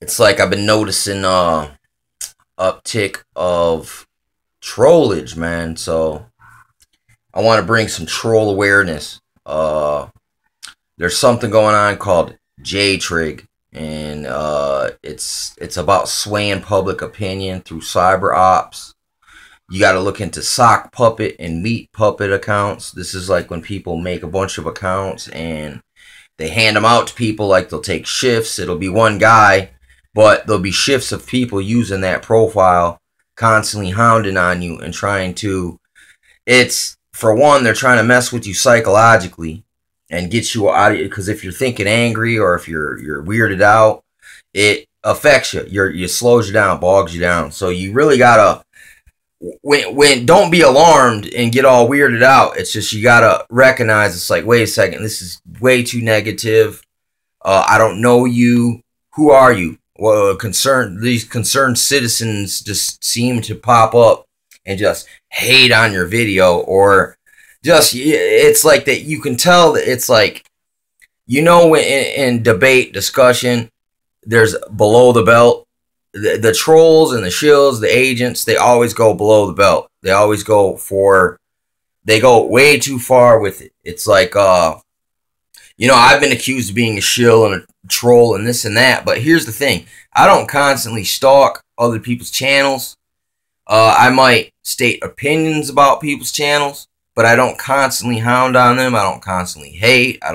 it's like I've been noticing uptick of trollage, man. So I want to bring some troll awareness. There's something going on called JTRIG, and it's about swaying public opinion through cyber ops. You got to look into sock puppet and meat puppet accounts. This is like when people make a bunch of accounts and they hand them out to people. Like they'll take shifts. It'll be one guy, but there'll be shifts of people using that profile, constantly hounding on you and trying to. It's for one, they're trying to mess with you psychologically and get you out of it. Because if you're thinking angry or if you're weirded out, it affects you. You slows you down, bogs you down. So you really gotta. When don't be alarmed and get all weirded out. It's just you gotta recognize it's like, wait a second, this is way too negative. I don't know you. Who are you? Well, these concerned citizens just seem to pop up and just hate on your video, or just it's like that. You can tell that it's like, in debate discussion, there's below the belt. The trolls and the shills, the agents, they always go below the belt. They always they go way too far with it. It's like, I've been accused of being a shill and a troll and this and that. But here's the thing. I don't constantly stalk other people's channels. I might state opinions about people's channels, but I don't constantly hound on them. I don't constantly hate. I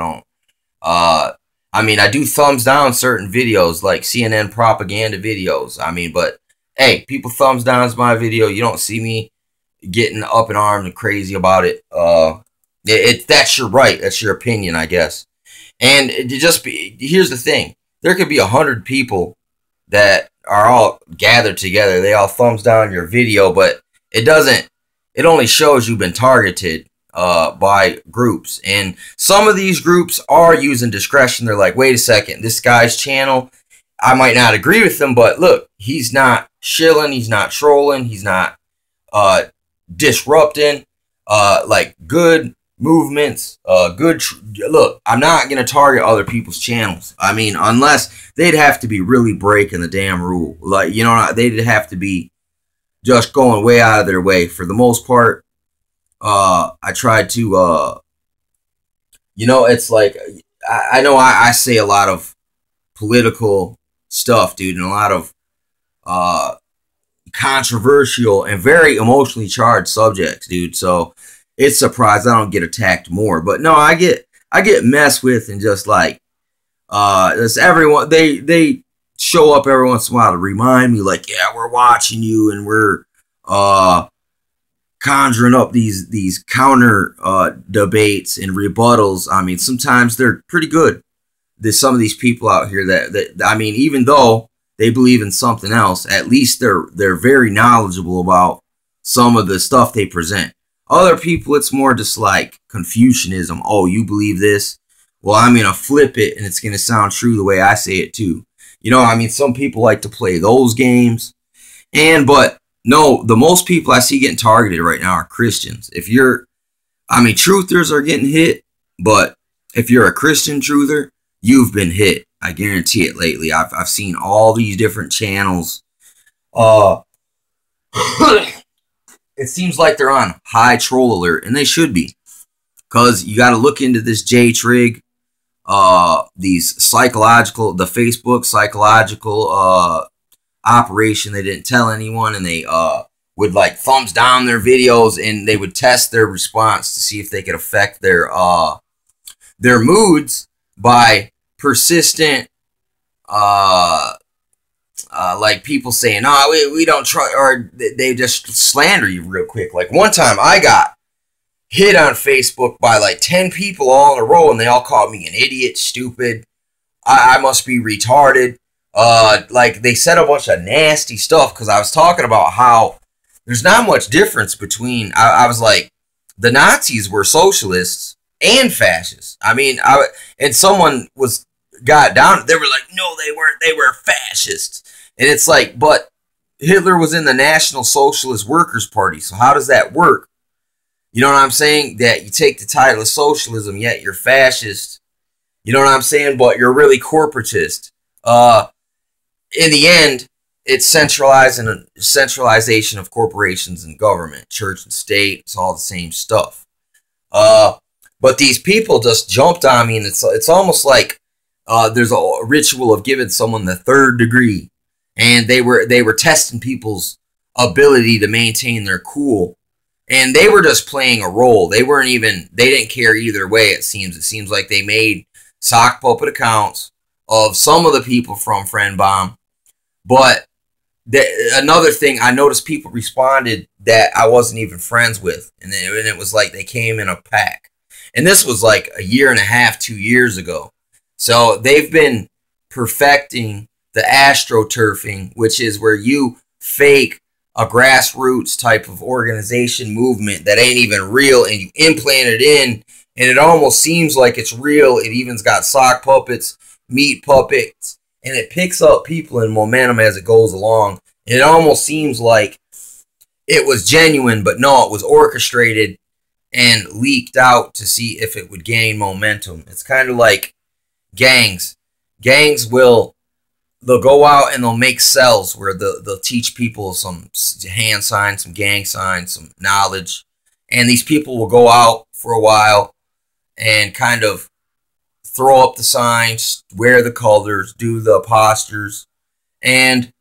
do thumbs down certain videos like CNN propaganda videos. But hey, people thumbs downs my video. You don't see me getting up in arms and crazy about it. That's your right. That's your opinion, I guess. And here's the thing. There could be 100 people that are all gathered together. They all thumbs down your video, but it only shows you've been targeted by groups. And some of these groups are using discretion. They're like, wait a second, this guy's channel, I might not agree with him, but look, he's not shilling, he's not trolling, he's not disrupting like good movements, look, I'm not going to target other people's channels. Unless they'd have to be really breaking the damn rule. Like, they'd have to be just going way out of their way. For the most part, I tried to, it's like, I know I say a lot of political stuff, dude, and a lot of controversial and very emotionally charged subjects, dude. So it's surprised I don't get attacked more. But no, I get messed with, and just like, it's everyone, they show up every once in a while to remind me, like, yeah, we're watching you, and we're conjuring up these counter debates and rebuttals. Sometimes they're pretty good. There's some of these people out here that even though they believe in something else, at least they're very knowledgeable about some of the stuff they present. Other people, it's more just like Confucianism. Oh, you believe this? Well, I'm going to flip it, and it's going to sound true the way I say it too. Some people like to play those games. But no, the most people I see getting targeted right now are Christians. Truthers are getting hit, but if you're a Christian truther, you've been hit. I guarantee it lately. I've seen all these different channels. It seems like they're on high troll alert, and they should be. Because you got to look into this JTRIG, the Facebook psychological operation. They didn't tell anyone, and they would like thumbs down their videos, and they would test their response to see if they could affect their moods by persistent like people saying, no, we don't try, or they just slander you real quick. Like one time I got hit on Facebook by like 10 people all in a row, and they all called me an idiot, stupid, I must be retarded. Like they said a bunch of nasty stuff because I was talking about how there's not much difference between, I was like, the Nazis were socialists and fascists. And someone got down, they were like, no, they weren't, they were fascists. And it's like, but Hitler was in the National Socialist Workers' Party, so how does that work? You know what I'm saying? That you take the title of socialism, yet you're fascist. You know what I'm saying? But you're really corporatist. in the end, it's centralization of corporations and government, church and state. It's all the same stuff. Uh, but these people just jumped on me, and it's almost like there's a ritual of giving someone the third degree, and they were testing people's ability to maintain their cool, and they were just playing a role. They didn't care either way. It seems like they made sock puppet accounts of some of the people from Friend Bomb, but another thing I noticed, people responded that I wasn't even friends with, and it was like they came in a pack. And this was like a year and a half, 2 years ago. So they've been perfecting the astroturfing, which is where you fake a grassroots type of organization movement that ain't even real, and you implant it in, and it almost seems like it's real. It even's got sock puppets, meat puppets, and it picks up people in momentum as it goes along. And it almost seems like it was genuine, but no, it was orchestrated and leaked out to see if it would gain momentum. It's kind of like gangs. Gangs they'll go out and they'll make cells where they'll teach people some hand signs, some gang signs, some knowledge. And these people will go out for a while and kind of throw up the signs, wear the colors, do the postures. And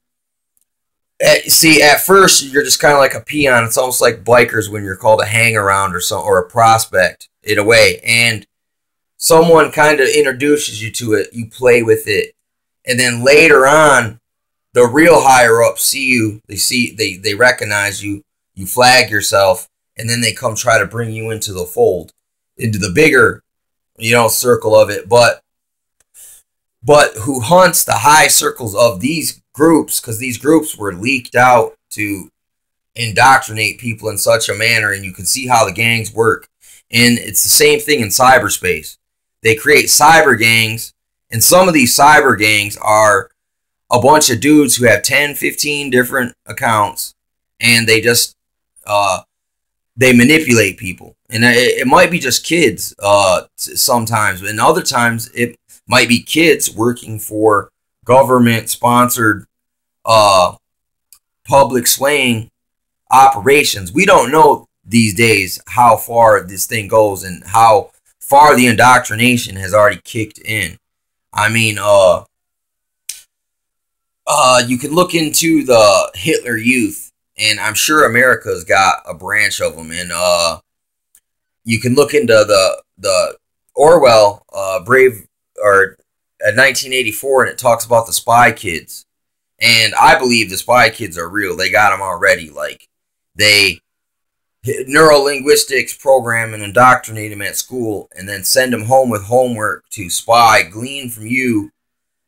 see, at first, you're just kind of like a peon. It's almost like bikers when you're called a hang-around or a prospect, in a way. And someone kind of introduces you to it. You play with it. And then later on, the real higher-ups see you. They recognize you. You flag yourself. And then they come try to bring you into the fold, into the bigger, circle of it. But who hunts the high circles of these groups, because these groups were leaked out to indoctrinate people in such a manner, and you can see how the gangs work. And it's the same thing in cyberspace. They create cyber gangs, and some of these cyber gangs are a bunch of dudes who have 10, 15 different accounts, and they just they manipulate people. And it might be just kids sometimes, and other times it might be kids working for government-sponsored public swaying operations. We don't know these days how far this thing goes and how far the indoctrination has already kicked in. I mean, you can look into the Hitler Youth, and I'm sure America's got a branch of them. And you can look into the Orwell Brave or 1984, and it talks about the spy kids. And I believe the spy kids are real. They got them already. Like, they neurolinguistics program and indoctrinate them at school, and then send them home with homework to spy, glean from you,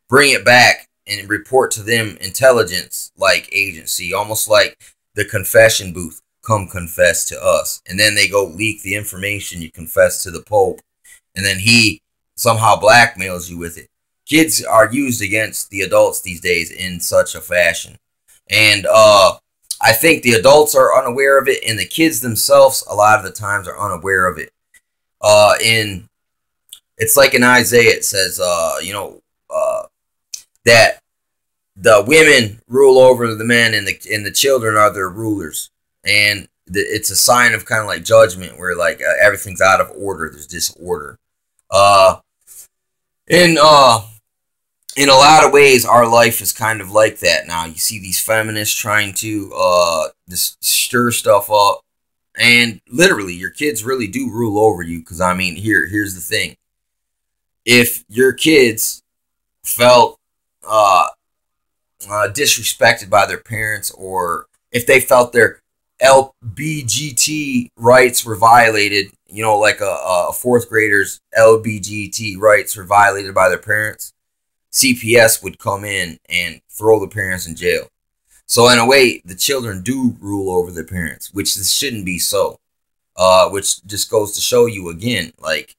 bring it back, and report to them intelligence like agency, almost like the confession booth. Come confess to us. And then they go leak the information. You confess to the Pope, and then he somehow blackmails you with it. Kids are used against the adults these days in such a fashion. And I think the adults are unaware of it, and the kids themselves a lot of the times are unaware of it. It's like in Isaiah, it says, that the women rule over the men, and the children are their rulers. And it's a sign of kind of like judgment, where like everything's out of order. There's disorder. In a lot of ways, our life is kind of like that now. You see these feminists trying to just stir stuff up, and literally, your kids really do rule over you. Because I mean, here's the thing: if your kids felt disrespected by their parents, or if they felt their LBGT rights were violated, like a fourth grader's LBGT rights were violated by their parents, CPS would come in and throw the parents in jail. So in a way, the children do rule over their parents, which shouldn't be so. Which just goes to show you again, like,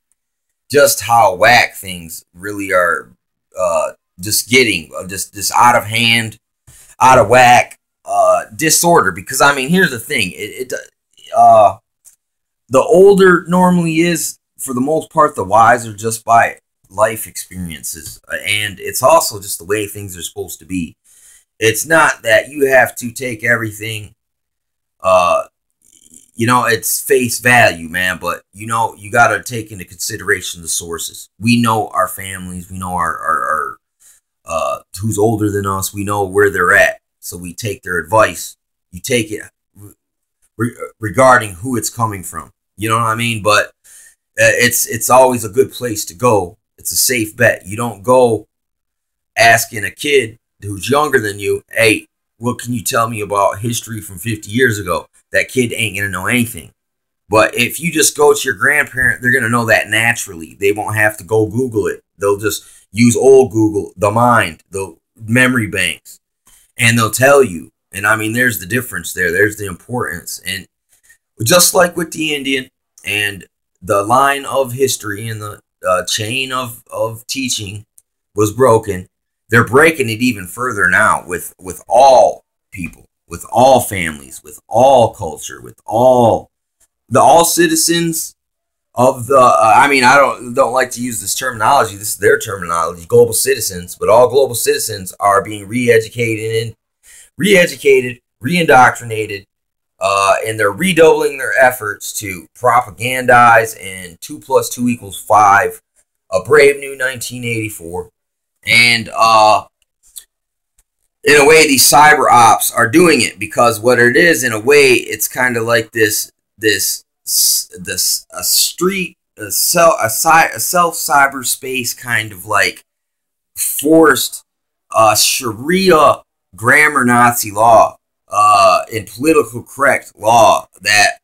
just how whack things really are. Just getting just out of hand, out of whack, disorder. Because I mean, here's the thing: the older normally is, for the most part, the wiser just by life experiences, and it's also just the way things are supposed to be. It's not that you have to take everything, uh, it's face value, man. But you got to take into consideration the sources. We know our families. We know our who's older than us. We know where they're at, so we take their advice. You take it regarding who it's coming from. You know what I mean? But it's always a good place to go. It's a safe bet. You don't go asking a kid who's younger than you, hey, what can you tell me about history from 50 years ago? That kid ain't going to know anything. But if you just go to your grandparent, they're going to know that naturally. They won't have to go Google it. They'll just use old Google, the mind, the memory banks, and they'll tell you. And I mean, there's the difference there. There's the importance. And just like with the Indian and the line of history and the chain of teaching was broken, they're breaking it even further now with all people, with all families, with all culture, with all citizens of the. I mean, I don't like to use this terminology. This is their terminology, global citizens. But all global citizens are being re-indoctrinated, and they're redoubling their efforts to propagandize and 2 + 2 = 5, a brave new 1984. And in a way, these cyber ops are doing it because what it is, in a way, it's kind of like this a street, a self cyberspace kind of like forced Sharia grammar Nazi law, and political correct law that